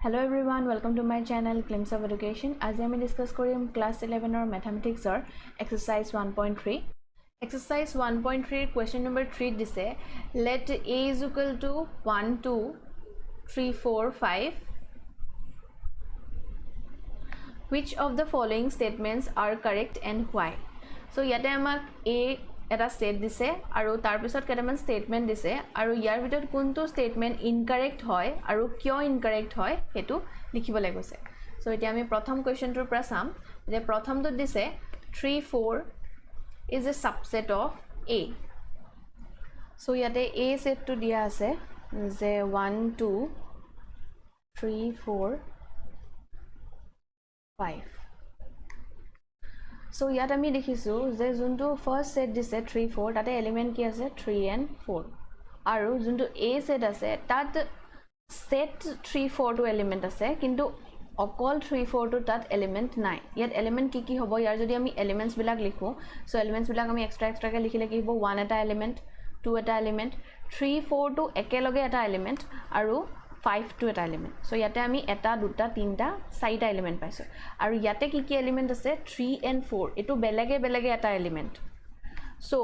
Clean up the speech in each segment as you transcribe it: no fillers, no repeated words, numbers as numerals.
Hello everyone, welcome to my channel Glimpse of Education. As I discuss class 11 or mathematics or exercise 1.3. Exercise 1.3 question number 3 this let a is equal to 1 2 3 4 5. Which of the following statements are correct and why? So yate amak a এটা set দিছে আৰু তাৰ পিছত কেটামান statement দিছে আৰু ইয়াৰ ভিতৰত কোনটো স্টেটমেন্ট ইনকাৰেক্ট হয় আৰু কিয় ইনকাৰেক্ট হয় হেতু লিখিবলৈ কৈছে সো এতিয়া আমি প্ৰথম কোৱেশ্চনটোৰ পৰা চাম যে প্ৰথমটো দিছে 3 4 is a subset of a so ইয়াতে a সেটটো দিয়া আছে যে 1 2 3 4 5 So yat ami dekhisu je juntu first set dise 3 4 tate element ki ase 3 and 4 aru juntu a set ase tat set 3 4 to element ase kintu okol 3 4 to tat element nai yat element ki hobo yar jodi ami elements bilak likhu so elements bilak ami extra ke likhile ki hobo 1 eta element 2 eta element 3 4 to ekeloge eta element aru 5 to eta element so yate ami eta duta tinta saita element paiso aru yate ki element ase 3 and 4 etu belage eta element so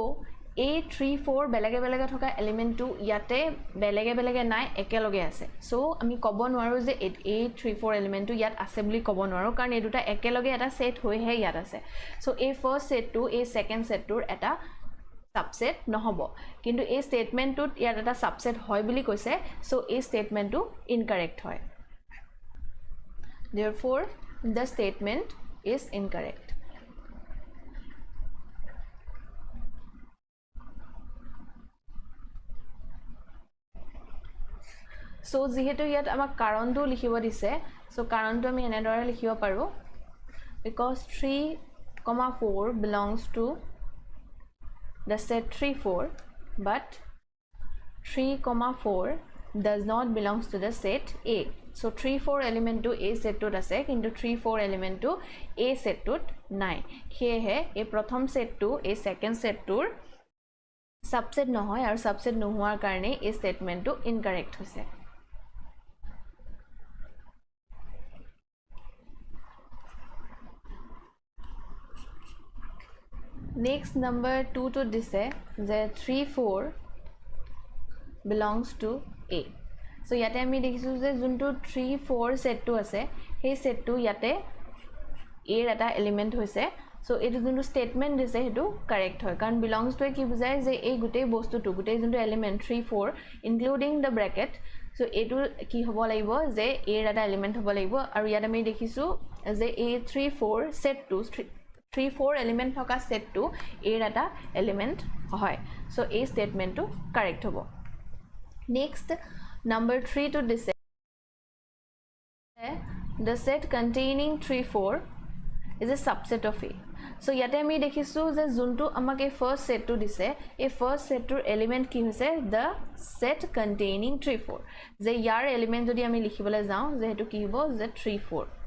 a 3 4 belage thoka element to yate belage nai ekeloge ase so ami kobo nwaru je a 3 4 element to yat ase buli kobo nwaru karon e duta ekeloge eta set hoi he yat ase so a first set to a second set to eta subset নহব কিন্তু এই স্টেটমেন্টটোত ইয়াত এটা subset হয় বুলি কৈছে so এই স্টেটমেন্টটো incorrect হয় therefore the statement is incorrect so যেহেতু ইয়াত আমাক কাৰণটো লিখিব দিছে সো কাৰণটো আমি এনেদৰে লিখিব পাৰো because 3, 4 belongs to the set 3 4 but 3 4 does not belongs to the set a so 3 4 element to a set to ase kintu 3 4 element to a set to nai he he a prothom set to a second set to subset nohoy aru subset nohuar karone a statement to incorrect hoise next number 2 to dise the 3 4 belongs to a so yate ami dekhisu je juntu 3 4 set to ase he set to yate a er eta element hoise so etu juntu statement dise hetu correct hoy karon belongs to ki bujai je ei gutei bostu tu gutei juntu element 3 4 including the bracket so etu ki hobo laibo je a er eta element hobo laibo aru yate ami dekhisu je a 3 4 set to 3 4 element thoka set to a eta element hoy so a statement to correct hobo next number 3 to this the set containing 3 4 is a subset of a so yate ami dekhisu je juntu amake first set to dise a first set to element ki hoise the set containing 3 4 je yar element jodi ami likhibole jao je hetu ki hobo je 3 4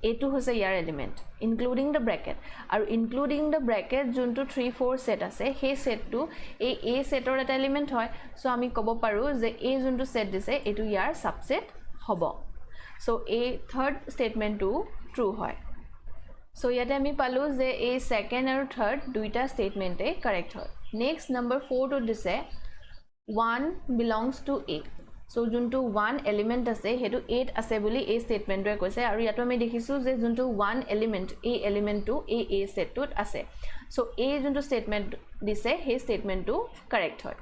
a2 hoise yar element including the bracket aru including the bracket juntu 3 4 set ase he set to a set or eta element hoy so ami kobo paru je a juntu set dise etu yar subset hobo so a third statement to true hoy so yate ami palu je a second aru third duita statement e correct hoy next number 4 to dise 1 belongs to a so juntu 1 element ase hetu 8 ase boli a statement re koise aru yato ami dekhisu je juntu 1 element a element to a set to ase so a juntu statement dise he statement to correct hoy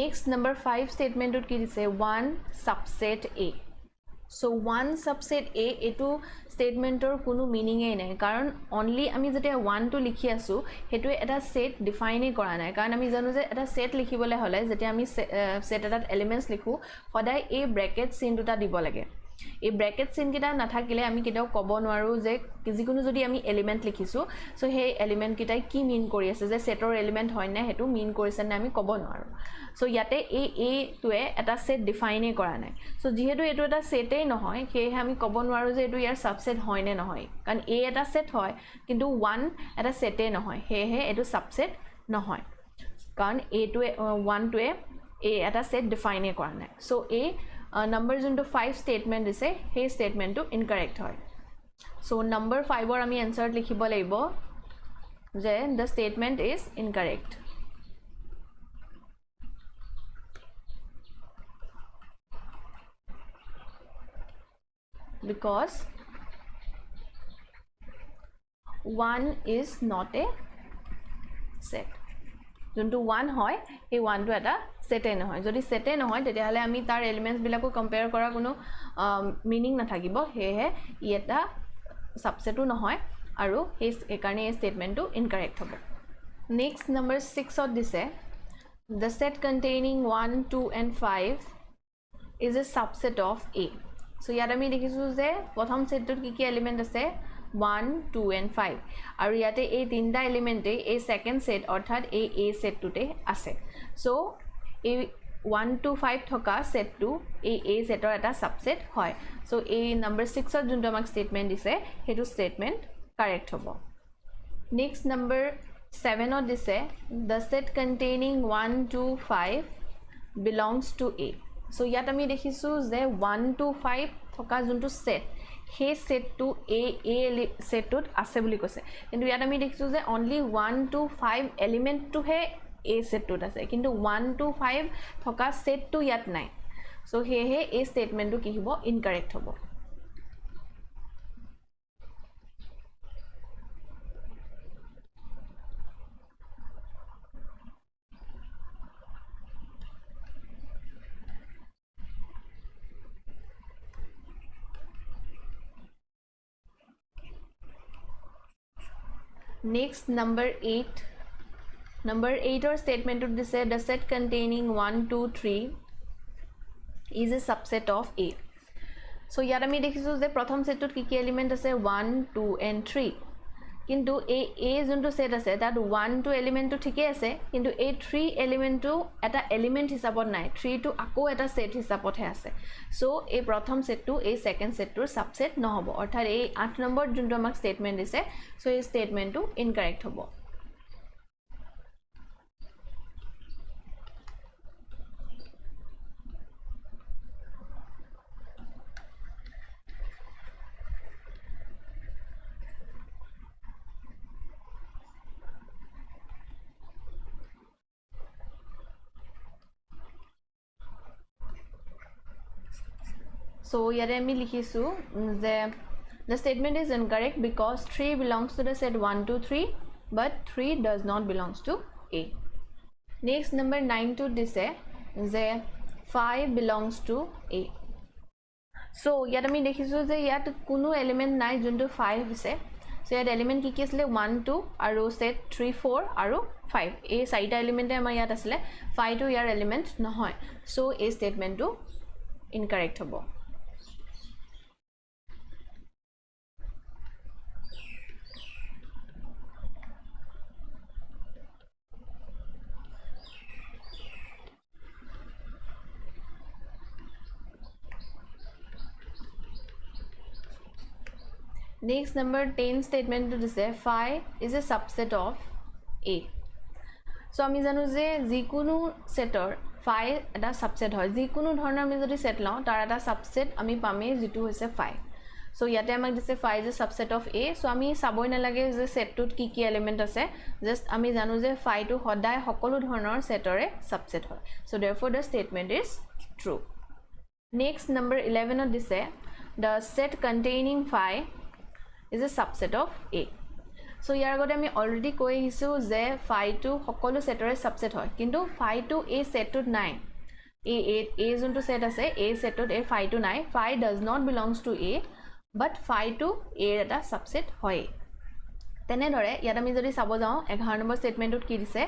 next number 5 statement to ki dise 1 subset a so 1 subset a etu statement or kono meaning ei nai karon only ami jete 1 to likhi asu hetu eta set define ei kora nai karon ami janu je eta set likhibole hole jete ami set eta elements likhu hodai a bracket sign duta dibo lage এই bracket চিন কিটা নাথাকিলে আমি কিটাও কব নোৱাৰো যে যিকোনো যদি আমি এলিমেন্ট লিখিছো সো হে এলিমেন্ট কিটাই কি মিন কৰি আছে যে সেটৰ এলিমেন্ট হয় না হেতু মিন কৰিছে না আমি কব নোৱাৰো সো ইয়াতে এই টোৱে এটা সেট ডিফাইন কৰা নাই সো যেহেতু এটো এটা সেটেই নহয় হে আমি কব নোৱাৰো যে এটো ইয়াৰ সাবসেট হয় নে নহয় কাৰণ এ এটা সেট হয় কিন্তু 1 এটা সেটে নহয় হে এটো সাবসেট নহয় কাৰণ এ টোৱে 1 টোৱে এ এটা সেট ডিফাইন কৰা নাই সো এ নাম্বাৰ যোনটো 5 ষ্টেটমেণ্ট দিছে সেই ষ্টেটমেণ্টটো ইনকাৰেক্ট হয় সো নাম্বাৰ 5 ৰ আমি এনসাৰত লিখিব লাগিব যে the statement is incorrect because 1 is not a set যোনটো 1 হয় এই 1 টো এটা সেটে নহয় যদি সেটে নহয় তেতিয়াহলে আমি তাৰ এলিমেন্টস বিলাকো কম্পেয়াৰ কৰা কোনো মিনিং নাথাকিব হেহে ই এটা সাবসেটো নহয় আৰু এই কাৰণে এই ষ্টেটমেন্টটো ইনকাৰেক্ট হ'ব নেক্সট নম্বৰ 6 ত দিছে the set containing 1 2 and 5 is a subset of A so ইয়াত আমি দেখিছো যে প্ৰথম সেটটোত কি কি এলিমেন্ট আছে 1 2 and 5 আৰু ইয়াতে এই তিনটা এলিমেন্টে এই সেকেন্ড সেট অৰ্থাৎ এই A সেটটোতে আছে সো এই 1 2 5 থকা সেটটো এই A সেটৰ এটা সাবসেট হয় সো এই নম্বৰ 6 ত যোনটো আমাক ষ্টেটমেন্ট দিছে হেতু ষ্টেটমেন্ট কাৰেক্ট হ'ব নেক্সট নম্বৰ 7 ত দিছে the set containing 1 2 5 belongs to A so ইয়াত আমি দেখিছো যে 1 2 5 থকা যোনটো সেট সেই সেটটো A সেটটোত আছে বুলি কৈছে কিন্তু ইয়াত আমি দেখিছো যে only 1 2 5 এলিমেন্টটো হে A সেটটোত আছে কিন্তু 1 2 5 থকা সেটটো ইয়াত নাই সো হেহে এই ষ্টেটমেন্টটো কি হ'ব ইনকাৰেক্ট হ'ব Next number 8 or statement to this the set containing 1 2 3 is a subset of A so ইয়াত আমি দেখিছো যে প্ৰথম সেটটোত কি কি এলিমেন্ট আছে 1 2 and 3 কিন্তু এই যোনটো সেট আছে তাত 1 2 এলিমেন্টটো ঠিকই আছে কিন্তু এই 3 এলিমেন্টটো এটা এলিমেন্ট হিচাপত নাই 3 টো আকৌ এটা সেট হিচাপতহে আছে সো এই প্ৰথম সেটটো এই সেকেন্ড সেটটোৰ সাবসেট নহব অৰ্থাৎ এই 8 নম্বৰ যোনটো আমাক ষ্টেটমেন্ট দিছে সো এই ষ্টেটমেন্টটো ইনকাৰেক্ট হ'ব So here I likhisu the statement is incorrect because 3 belongs to the set 1 2 3 but 3 does not belongs to A next number 9 to this the 5 belongs to A so here I dekhisu je yat kuno element nai junto 5 hise so yat element ki asle 1 2 aru set 3 4 aru 5 a saita element amar yat asle 5 to yar element nohoy so a statement to incorrect hobo Next number 10 statement to say phi is a subset of A. So আমি জানো যে যিকোনো সেটৰ phi এটা subset হয় যিকোনো ধৰণৰ আমি যদি সেট লওঁ তাৰ এটা সাবসেট আমি পামে যেটো হৈছে phi so ইয়াতে আমাক দিছে phi is a subset of A so আমি চাবই নালাগে যে সেটটোত কি কি এলিমেন্ট আছে জাস্ট আমি জানো যে phi টো সদায় সকলো ধৰণৰ সেটৰে সাবসেট হয় so therefore the statement is true next number 11 ত দিছে the set containing phi is a subset of A so ইয়াৰ আগতে আমি অলৰেডি কৈ আহিছো যে phi টো সকলো সেটৰে সাবসেট হয় কিন্তু phi টো এই সেটটোত নাই a যোনটো সেট আছে এই সেটটোত এই phi টো নাই phi does not belongs to A but phi টো A এর এটা সাবসেট হয় তেনে ধৰে ইয়াত আমি যদি চাব যাও 11 নম্বৰ স্টেটমেন্টত কি দিছে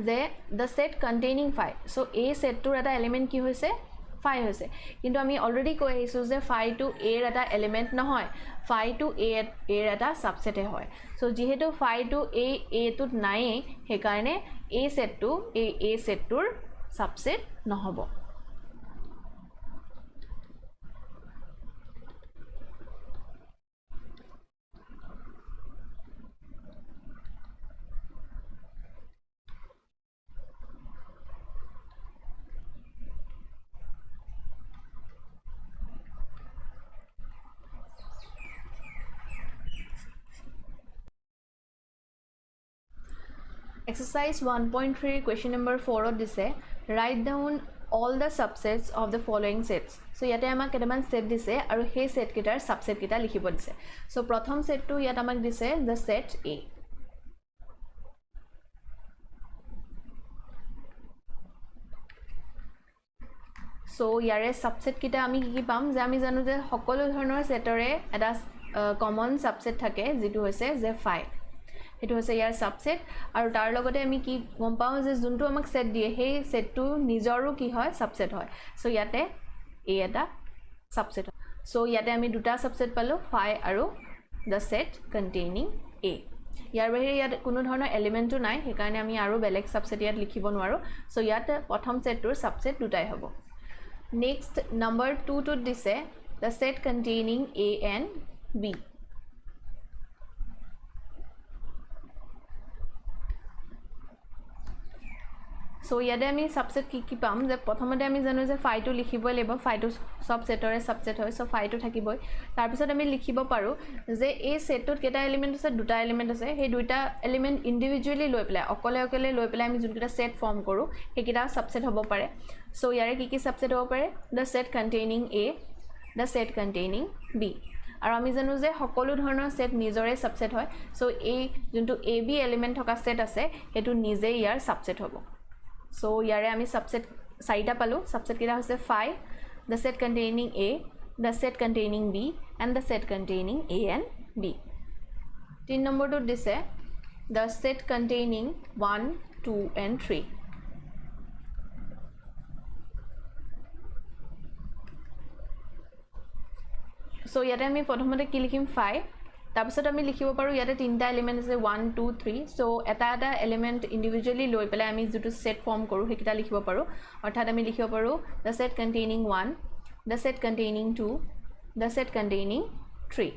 যে the set containing phi so a সেটটোৰ এটা এলিমেন্ট কি হৈছে phi হৈছে কিন্তু আমি অলৰেডি কৈ আহিছো যে phi টো a এর এটা এলিমেন্ট নহয় phi টো a এর এটা সাবসেটে হয় সো যেহেতু phi টো a টোত নাই হে কাৰণে a সেটটো a সেটটোৰ সাবসেট নহব Exercise 1.3 question number 4 of this say write down all the subsets of the following sets. So yate amak ketaman set dise aru he set kitar subset kita likhibo dise. So prothom set to yate amak dise the set A. So yare subset kita ami ki pam je ami janu je hokolo dhonor setore eta common subset thake jitu hoise je 5. It was a year subset और तार लोगों ने अमी की गंपाओं से जुन्टू अमक set दिए है set to निजोरू की है subset है सो याते ए एटा सबसेट सो याते अमी दुटा सबसेट पालो 5 और द सेट कंटेनिंग ए यार बाहिरे यात कोनो धৰণৰ एलिमेंटो নাই हे কাৰণে আমি আৰু বেলেগ सबसेट ইয়াত লিখিব নোৱাৰো সো ইয়াত প্ৰথম সেটটোৰ सबसेट দুটাই হ'ব নেক্সট নম্বৰ 2 টো দিছে the set containing A and B So yade ami subset ki pam je prothomate ami janu je phi to likhibo lebo phi to subset ore subset hoy so phi to thakiboi tar pisot ami likhibo paru je a set tot keta element ase duta element ase he duita element individually loi pela okole loi pela ami junkita set form koru he kita subset hobo pare so yare ki subset hobo pare the set containing a the set containing b আৰু আমি জানো যে সকলো ধৰণৰ set নিজৰে subset হয় so এই যোনটো a b এলিমেন্ট থকা সেট আছে হেতু নিজে ইয়াৰ সাবসেট হ'ব So yare ami subset saita palu subset kira hoise 5 the set containing A the set containing B and the set containing A and B 3 number to dise the set containing 1 2 and 3 so yare ami prothomate ki likhim 5 তাৰপিছত আমি লিখিব পাৰো ইয়াতে তিনটা element আছে 1 2 3 so এটা এটা element individually লৈ পেলাই আমি যেটো সেট ফৰ্ম কৰো হেকিটা লিখিব পাৰো অৰ্থাৎ আমি লিখিব পাৰো the set containing 1 the set containing 2 the set containing 3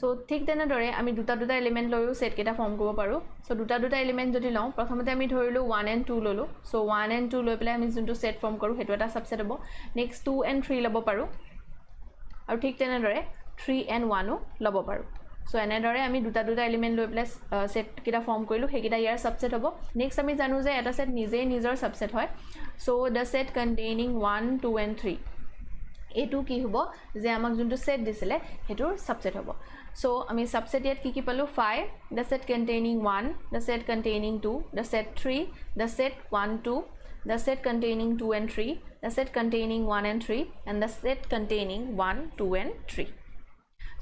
so ঠিক তেনে দৰে আমি দুটা এলিমেন্ট লৈও সেট কেটা ফৰ্ম কৰিব পাৰো সো দুটা এলিমেন্ট যদি লওঁ প্ৰথমতে আমি ধৰিলো 1 and 2 ললো সো 1 and 2 লৈ পেলাই আমি যেটো সেট ফৰ্ম কৰো হেতু এটা সাবসেট হ'ব নেক্সট 2 and 3 লব পাৰো আৰু ঠিক তেনে দৰে 3 and 1 ও লব পাৰো So another আমি দুটা এলিমেন্ট লৈ প্লাস সেট কিটা ফৰ্ম কৰিলো হেকিটা ইয়াৰ সাবসেট হ'ব নেক্সট আমি জানো যে এটা সেট নিজে নিজৰ সাবসেট হয় so the set containing 1 2 and 3 এটু কি হ'ব যে আমাক যোনটো সেট দিছিলে হেতুৰ সাবসেট হ'ব সো আমি সাবসেট ইয়াত কি পালো 5 the set containing 1 the set containing 2 the set 3 the set 1 2 the set containing 2 and 3 the set containing 1 and 3 and the set containing 1 2 and 3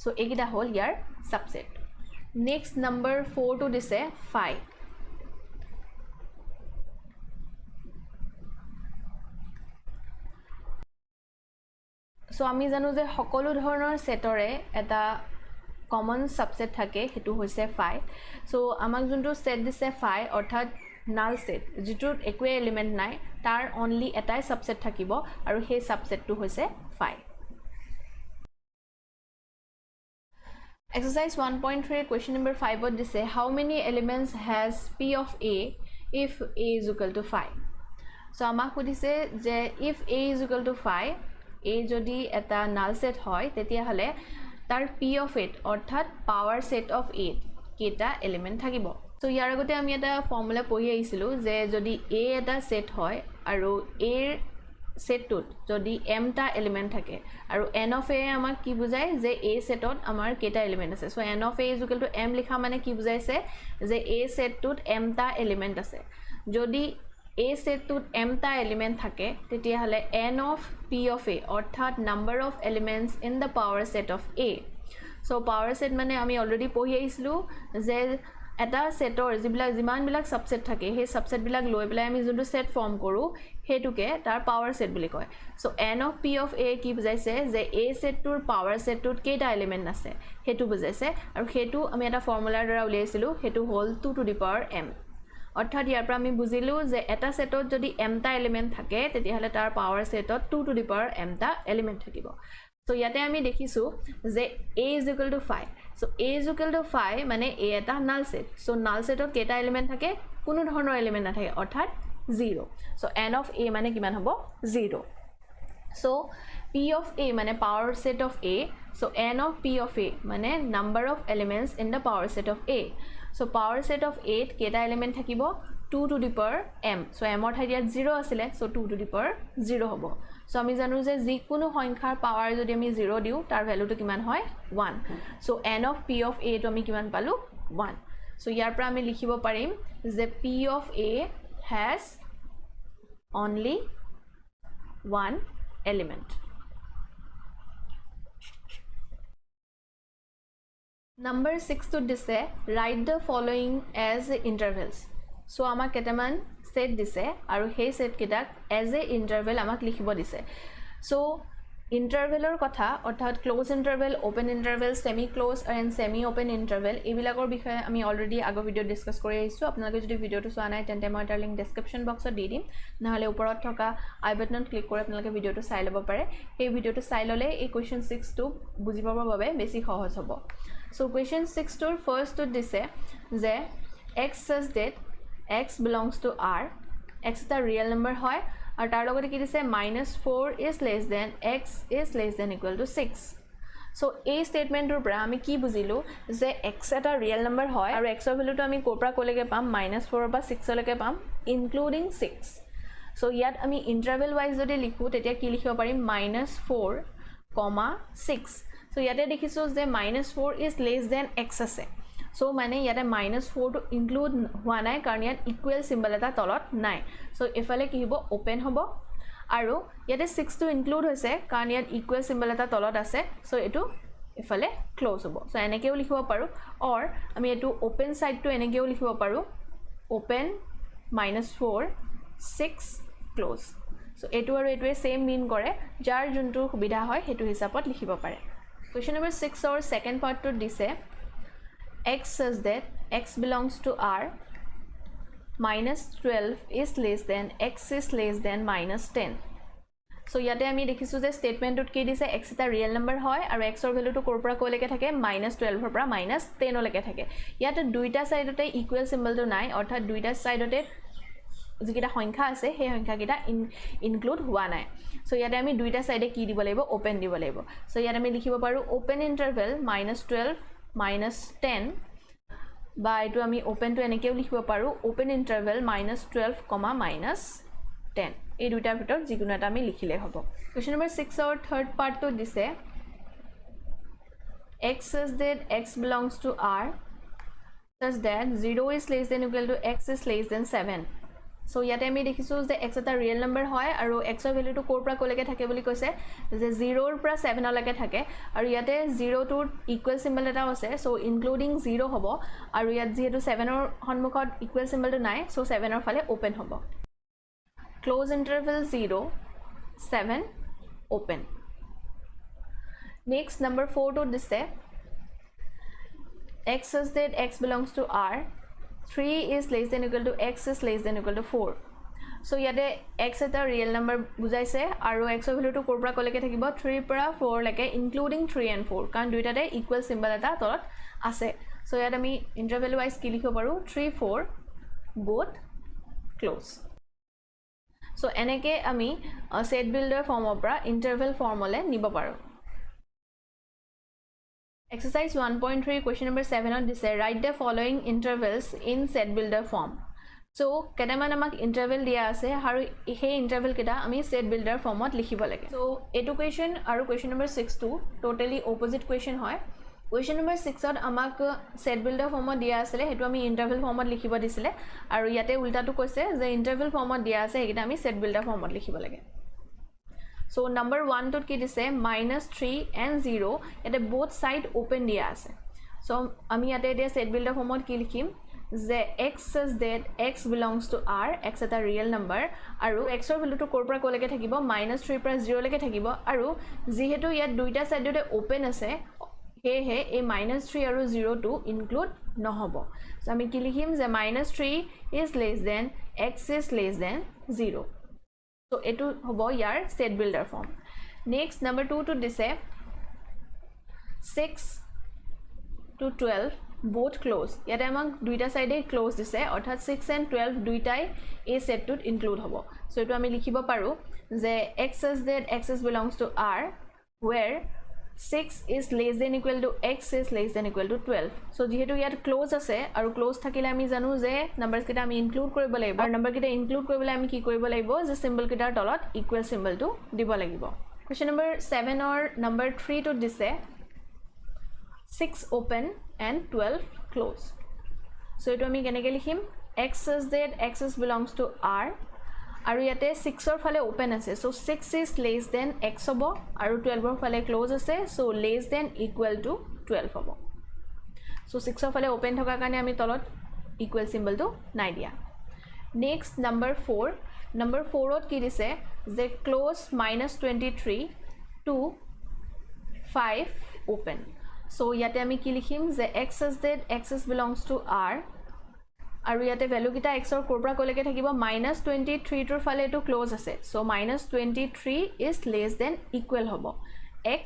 So ekita hol here subset next number 4 to dise 5 so ami janu je hokolo dhornor setore eta common subset thake hetu hoise 5 so amak juntu set dise 5 orthat null set jitur ekwe element nai tar only etai subset thakibo aru he subset tu hoise 5 Exercise 1.3 question number 5 would say how many elements has P of A if A is equal to 5 so amak khudise je if A is equal to 5 A jodi eta null set hoy tetia hole tar P of 8 orthat power set of 8 keta element thakibo so yar agote ami eta formula pohi aisilu je jodi A eta set hoy aru A set to jodi m ta element thake aru n of a amak ki bujay je a set ot amar keta element ase so n of a is equal to m likha mane ki bujaise je a set to m ta element ase jodi a set to m ta element thake tetia hale n of p of a orthat number of elements in the power set of a so power set mane ami already pohi aislu je এটা সেটৰ জিবিলাক জিমান বিলাক subset থাকে হে subset বিলাক লৈ পেলাই আমি যোনটো সেট ফৰ্ম কৰো হেতুকে তাৰ পাৱাৰ সেট বুলি কয় so n of p of a কি বুজাইছে যে a সেটটোৰ পাৱাৰ সেটটোত কেইটা এলিমেন্ট আছে হেতু বুজাইছে আৰু হেতু আমি এটা ফৰ্মুলাৰ দ্বাৰা উলিয়াইছিলো হেতু হল 2 to the power m অৰ্থাৎ ইয়াৰ পৰা আমি বুজিলো যে এটা সেটত যদি m টা এলিমেন্ট থাকে তেতিয়া হলে তাৰ পাৱাৰ সেটত 2 to the power m টা এলিমেন্ট থাকিব So yate ami dekhisu je A is equal to 5 so A is equal to 5 mane A eta null set so null set ot keta element thake kono dhornor element na thake orthat 0 so n of A mane kiman hobo 0 so P of A mane power set of A so n of P of A mane number of elements in the power set of A So power set of 8 কেটা element থাকিব 2 to the power m. So m অৰ ঠাইত 0 আছিলে, so 2 to the power 0 হ'ব. So আমি জানো যে যিকোনো সংখ্যাৰ পাৱাৰ যদি আমি 0 দিও তাৰ ভ্যালুটো কিমান হয় 1. So n of p of a টো আমি কিমান পালো 1. So ইয়াৰ পৰা আমি লিখিব পাৰিম যে p of a has only one element. Number 6 to dise write the following as intervals. So amak ketaman set dise aru he set ketak as a interval amak likhibo dise. So intervalor kotha orthat close interval, open interval, semi close and semi open interval ebilakor bishoye ami already ago video discuss kori aisu. Apnaloke jodi video to soa nai tente moi tar link description box ot di dim, nahole uporot thoka I button click kore apnaloke video to sai lobo pare. Ei video to sai lole ei question 6 to buji pabor babe beshi সহজ hobo. So question 6 to first to dise je x says that x belongs to r, x is a real number hoy aru tar logote ki dise -4 is less than x is less than equal to 6. So a statement tor pra ami ki buzilu je x eta real number hoy aru x er value to ami kopra kolege pam -4 ba 6 leke pam including 6. So yat ami interval wise jodi likhu tetia ki likhibo parim -4, 6. So yate dekhisu je -4 is less than x ase. So mane yate -4 to include hua nai karon yat equal symbol eta tolot nai. So efale ki hobo open hobo aru yate 6 to include hoise karon yat equal symbol eta tolot ase. So etu efale close hobo. So enekeu likhibo paru or ami etu open side to enekeu likhibo paru open -4 6 close. So etu aru etu same mean kore jar juntu subidha hoy hetu hisapot likhibo pare. Question number 6 or second part to dise x says that x belongs to r, -12 is less than x is less than -10. So yate ami dekhisu je statement ut ki dise x eta real number hoy aru x or value to kor pora koleke thake -12 or pora -10 oleke thake. Yate duita side ote equal symbol to nai orthat duita side ote jikita সংখ্যা আছে সেই সংখ্যা কিটা include hua nai. So yate ami duita side ki dibo laibo open dibo laibo. So yate ami likhibo paru open interval -12 -10 ba etu ami open to enekeu likhibo paru open interval -12, -10 ei duitar bhitor jikuno eta ami likhile hobo. Question number 6 or third part to dise x says that x belongs to r such that 0 is less than equal to x is less than 7. So yate ami dekhisu je x eta real number hoy aru x er value to kor pra koleke thake boli koise je 0 er pra 7 oleke thake aru yate 0 to equal symbol eta ase. So including 0 hobo aru yat jehetu 7 or honmukhot equal symbol to nai, so 7 or fale open hobo. Close interval 0 7 open. Next number 4 to dise x says that x belongs to r, 3 is less than equal to x is less than equal to 4. So yate x eta real number bujaise aru x er value to kor pora koleke thakibo 3 pora 4 leke including 3 and 4 karon duita te equal symbol eta tolot ase. So yate ami interval wise ki likhibo paru 3 4 both close. So eneke ami set builder form opra interval form ole nibo paru. Exercise 1.3 question number 7 on this write the following intervals in set builder form. So ketaman amak interval dia ase aru he interval keta ami set builder form ot likhibo lage. So etu question aru question number 6 to totally opposite question hoy. Question number 6 ot amak set builder form ot dia asile hetu ami interval form ot likhibo disile aru yate ulta to koise je interval form ot dia ase ekita ami set builder form ot likhibo lage. So number 1 to ki dise -3 and 0 at both side open dia ase. So ami ate dia set builder form ot ki likhim je x says that x belongs to r, x eta real number aru x or value to kor pora koleke thakibo -3 pra 0 leke thakibo aru jehetu yat duita side ote open ase he he a -3 aru 0 to include no hobo. So ami ki likhim je -3 is less than x is less than 0. So etu hobo yar set builder form. Next number 2 to dise 6 to 12 both close. Yate among duita side close dise orthat 6 and 12 duitai a set to include hobo. So etu ami likhibo paru je x says that x belongs to r where 6 is less than equal to x is less than equal to 12 so যেহেতু ইয়াত close আছে আৰু close থাকিলে আমি জানো যে নাম্বাৰস কিটা আমি ইনক্লুড কৰিব লাগিব আৰু নাম্বাৰ কিটা ইনক্লুড কৰিবলৈ আমি কি কৰিব লাগিব যে সিম্বল কিটাৰ তলত ইকুৱেল সিম্বলটো দিব লাগিব question number 7 or number 3 to দিছে 6 open and 12 close so এটো আমি কেনেকৈ লিখিম x is that x is belongs to r আৰু ইয়াতে 6 ৰ ফালে ওপেন আছে so 6 is less than x হ'ব আৰু 12 ৰ ফালে ক্লোজ আছে so less than equal to 12 হ'ব so 6 ৰ ফালে ওপেন থকা কাৰণে আমি তলত ইকুৱেল সিম্বলটো নাই দিয়া নেক্সট নাম্বাৰ 4 ত কি দিছে যে ক্লোজ -23 to 5 open so ইয়াতে আমি কি লিখিম যে x is that x is belongs to r আৰু ইয়াতে ভ্যালু কিটা x ৰ কোৰপৰা কলৈকে থাকিব -23 টোৰ ফালে এটো ক্লোজ আছে so -23 is less than equal হ'ব x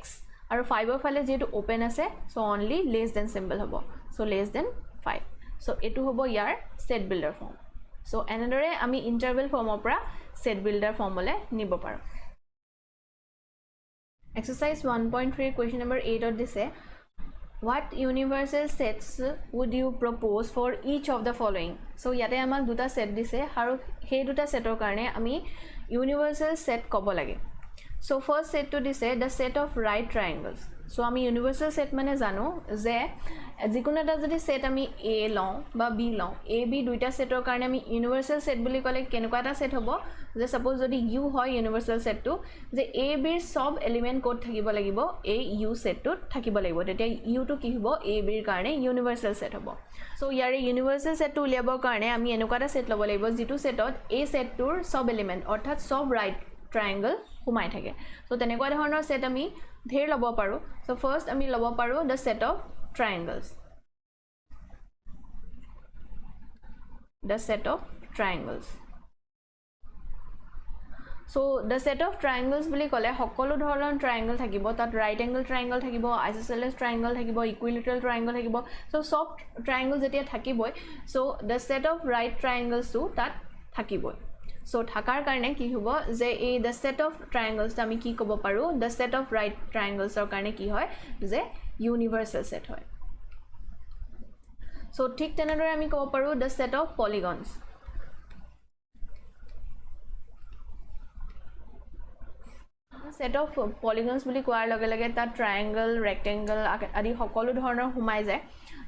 আৰু 5 ৰ ফালে যেটো ওপেন আছে so only less than symbol হ'ব সো less than 5 সো এটো হ'ব ইয়াৰ সেট বিল্ডাৰ ফৰ্ম সো এনেদৰে আমি ইন্টাৰভেল ফৰ্মৰ পৰা সেট বিল্ডাৰ ফৰ্মলে নিব পাৰো exercise 1.3 question number 8 ত দিছে what universal sets would you propose for each of the following so yate amak duta set dise aru he duta setor karone ami universal set kobo lage so first set to dise the set of right triangles so ami universal set mane jano je jikono eta jodi set ami a long ba b long a b duita setor karone ami universal set boli kole kenuka eta set hobo je suppose jodi u hoy universal set to je a b er sob element code thakibo lagibo a u set to thakibo lagibo tete u to ki hobo a b er karone universal set hobo so yare universal set to uliabo karone ami enuka eta set lobo lagibo jitu setot a set tur sob element orthat sob right triangle humai thake so tenekwa dhoroner set ami dher lobo paru so first ami lobo paru the set of triangles so the set of triangles boli kole hokolo dhoroner triangle thakibo tat right angle triangle thakibo isosceles triangle thakibo equilateral triangle thakibo so sob triangle jetia thakiboi so the set of right triangles to tat thakiboi so thakar karone ki hobo je a the set of triangles ta ami ki kobo paru the set of right triangles or karone ki hoy je universal set hoy so thik tenadore ami kobo paru the set of polygons set of polygons boli koar lage lage ta triangle rectangle adi hokolo dhoroner humai jay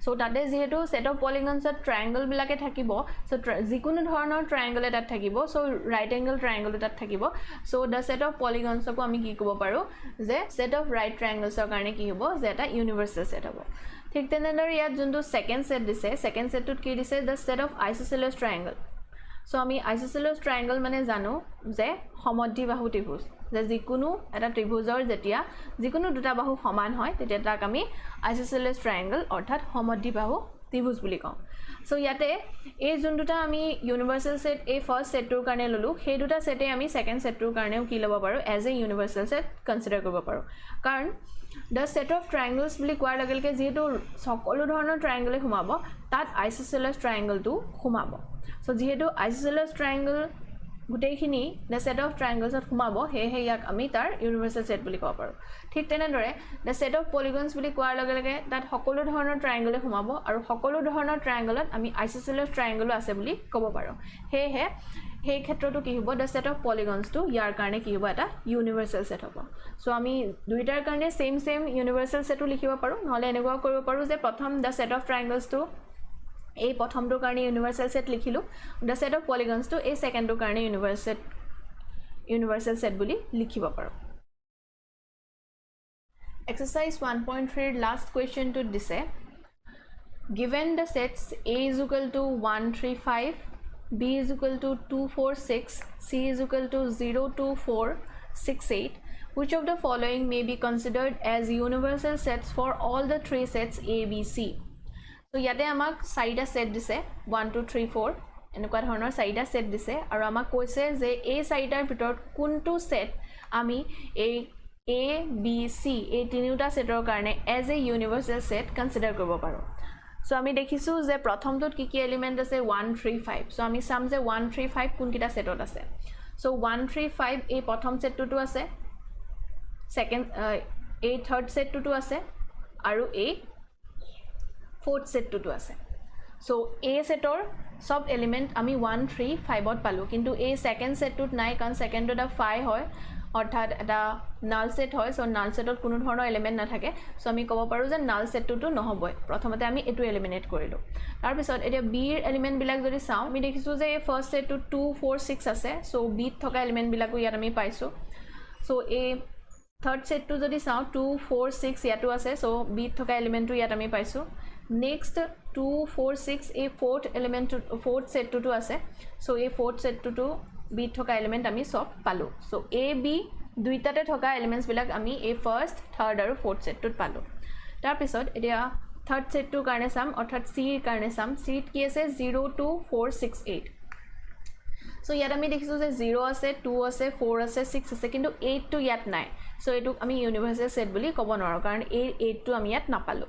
so tate jehetu set of polygons at triangle bilake thakibo so jikono dhoroner triangle eta thakibo so right angle triangle eta thakibo so the set of polygons ko ami ki kobo paru je set of right triangles or karone ki hobo je eta universal set hobo thik tenadore yat juntu second set dise second set tut ki dise the set of isosceles triangle so ami isosceles triangle mane janu je সমদ্বিবাহু ত্রিভুজ যে যিকোনো এটা ত্ৰিভুজৰ যেতিয়া যিকোনো দুটা বাহু সমান হয় তেতিয়া তাক আমি আইসোসেলেস ট্রায়াঙ্গল অর্থাৎ সমদ্বিবাহু ত্রিভুজ বুলি কওঁ সো ইয়াতে এই যোন দুটা আমি ইউনিভার্সাল সেট এই ফার্স্ট সেটৰ কাৰণে ললো সেই দুটা সেটে আমি সেকেন্ড সেটৰ কাৰণেও কি লব পাৰো এজ এ ইউনিভাৰ্সাল সেট কনসিডাৰ কৰিব পাৰো কাৰণ the set of triangles বুলি কোৱাৰ লগে লগে যেহেতু সকলো ধৰণৰ ট্ৰায়াঙ্গলে ঘুমাব তাত আইসোসেলেস ট্ৰায়াঙ্গল টো ঘুমাব সো যেহেতু আইসোসেলেস ট্ৰায়াঙ্গল গুটেইখিনি the set of triangles at ঘুমাব হে ইয়াক আমি তাৰ ইউনিভাৰ্সাল সেট বুলি কব পাৰো ঠিক তেনেদৰে the set of polygons বুলি কোৱাৰ লগে লগে তাত সকলো ধৰণৰ ট্ৰায়াঙ্গলে ঘুমাব আৰু সকলো ধৰণৰ ট্ৰায়াঙ্গলত আমি আইসোসেলেস ট্ৰায়াঙ্গল আছে বুলি কব পাৰো হে সেই ক্ষেত্ৰটো কি হ'ব the set of polygons to ইয়াৰ কাৰণে কি হ'ব এটা ইউনিভাৰ্সাল সেট হ'ব সো আমি দুইটাৰ কাৰণে সেম ইউনিভাৰ্সাল সেটও লিখিব পাৰো নহলে এনেকুৱা কৰিব পাৰো যে প্ৰথম the set of triangles to এই প্ৰথমটোৰ কাৰণে ইউনিভাৰ্সাল সেট লিখিলো the set of polygons to এই সেকেন্ডটোৰ কাৰণে ইউনিভাৰ্সাল সেট বুলি লিখিব পাৰো exercise 1.3 last question to দিছে given the sets a is equal to 135 b is equal to 246 c is equal to 02468 which of the following may be considered as universal sets for all the three sets a b c so yate amak saida set dise 1 2 3 4 enukwa dhoroner saida set dise aru amak koise je a saitar bitor kuntu set ami a b c ei tinuta setor karone as a universal set consider koribo paro so ami dekhisu je prothom tot ki element ase 135 so ami sam je 135 kun kita setot ase so 135 ei prothom set to ase second এই third সেটটো আছে আৰু এই fourth সেটটো আছে so এ সেটৰ সব element আমি 1 3 5 ত পালো কিন্তু এই সেকেন্ড সেটটোত নাই কাৰণ সেকেন্ডটো 5 হয় অৰ্থাৎ এটা নাল সেট হয় সো নাল সেটত কোনো ধৰণৰ এলিমেন্ট নাথাকে সো আমি ক'ব পাৰো যে নাল সেটটো নহবই প্ৰথমতে আমি এটো এলিমিনেট কৰিলো তাৰ পিছত এতিয়া বি এৰ এলিমেন্ট বিলাক যদি চাও আমি দেখিছো যে এই ফাৰ্স্ট সেটটো 2 4 6 আছে সো বি ত থকা এলিমেন্ট বিলাকো ইয়াত আমি পাইছো সো এই থাৰ্ড সেটটো যদি চাও 2 4 6 ইয়াতো আছে সো বি ত থকা এলিমেন্টটো ইয়াত আমি পাইছো নেক্সট 2 4 6 এই ফোৰ্থ এলিমেন্ট ফোৰ্থ সেটটো আছে সো এই ফোৰ্থ সেটটো বি থকা এলিমেন্ট আমি সব পালো সো এ বি দুইটাতে থকা এলিমেন্টস বিলাক আমি এই ফাৰ্স্ট থাৰ্ড আৰু ফোৰ্থ সেটটোত পালো তাৰ পিছত এতিয়া থাৰ্ড সেটটোৰ কাৰণে চাম অৰ্থাৎ সি ৰ কাৰণে চাম সি ত কি আছে 0 2 4 6 8 সো ইয়াত আমি দেখিছো যে 0 আছে 2 আছে 4 আছে 6 আছে কিন্তু 8 টো ইয়াত নাই সো এটো আমি ইউনিভাৰ্সাল সেট বুলি ক'ব নোৱাৰো কাৰণ এই 8 টো আমি ইয়াত নাপালো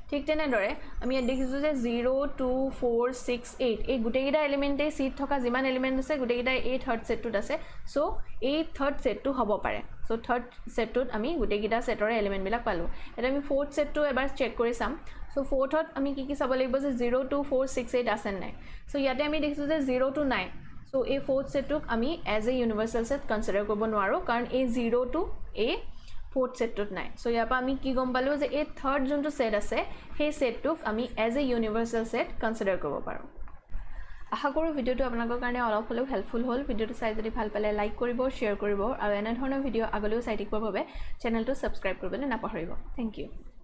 ঠিক তেনেদৰে আমি ইয়াত দেখিছো যে 0 2 4 6 8 এই গুটেকিটা এলিমেন্টে সি থকা যিমান এলিমেন্ট আছে গুটেকিটা এই থাৰ্ড সেটটোত আছে সো এই থাৰ্ড সেটটো হ'ব পাৰে সো থাৰ্ড সেটটোত আমি গুটেকিটা সেটৰ এলিমেন্ট বিলাক পালো এটা আমি ফোৰ্থ সেটটো এবাৰ চেক কৰি চাম সো ফোৰ্থত আমি কি চাব লাগিব যে 0 2 4 6 8 আছে নাই সো ইয়াতে আমি দেখিছো যে 0 টো নাই সো এই ফোৰ্থ সেটটোক আমি এজ এ ইউনিভাৰ্সাল সেট কনসিডাৰ কৰিব নোৱাৰো কাৰণ এই 0 টো এই ফোৰ্থ সেটটোত নাই সো ইয়াৰ পৰা আমি কি গম পালো যে এই থাৰ্ড যোনটো সেট আছে সেই সেটটোক আমি এজ এ ইউনিভাৰ্সাল সেট কনসিডাৰ কৰিব পাৰো আশা কৰো ভিডিওটো আপোনালোকৰ কাৰণে অলপ হলেও হেল্পফুল হ'ল ভিডিওটো চাই যদি ভাল পালে লাইক কৰিব শেয়াৰ কৰিব আৰু এনে ধৰণৰ ভিডিও আগলৈও চাই থাকিবৰ বাবে চেনেলটো সাবস্ক্ৰাইব কৰিবলৈ নাপাহৰিব থ্যাংক ইউ